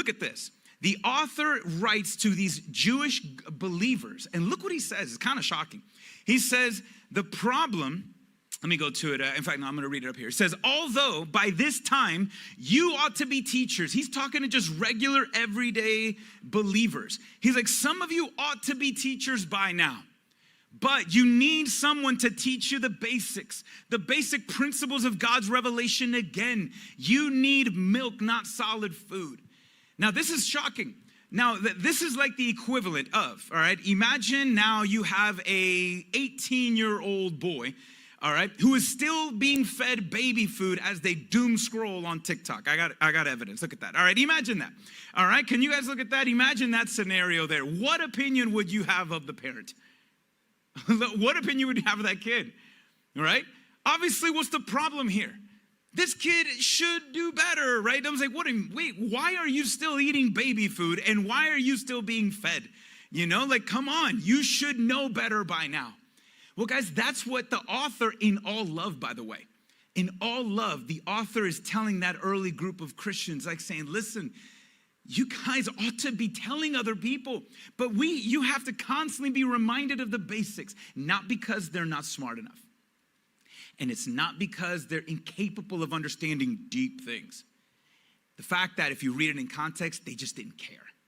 look at this. The author writes to these Jewish believers, and look what he says. It's kind of shocking. He says, the problem, let me go to it. In fact, no, I'm going to read it up here. It says, although by this time you ought to be teachers. He's talking to just regular, everyday believers. He's like, some of you ought to be teachers by now. But you need someone to teach you the basic principles of God's revelation again. You need milk, not solid food. Now, this is shocking. Now, this is like the equivalent of, all right, imagine now you have a 18-year-old boy, all right, who is still being fed baby food as they doom scroll on TikTok. I got evidence. Look at that. All right, imagine that. All right, can you guys look at that? Imagine that scenario there. What opinion would you have of the parent? What opinion would you have of that kid? All right? Obviously, what's the problem here? This kid should do better, right? I was like, wait, why are you still eating baby food and why are you still being fed? You know, like, come on, you should know better by now. Well, guys, that's what the author, in all love, by the way, in all love, the author is telling that early group of Christians, like saying, listen, you guys ought to be telling other people, but you have to constantly be reminded of the basics, not because they're not smart enough. And it's not because they're incapable of understanding deep things. The fact that if you read it in context, they just didn't care.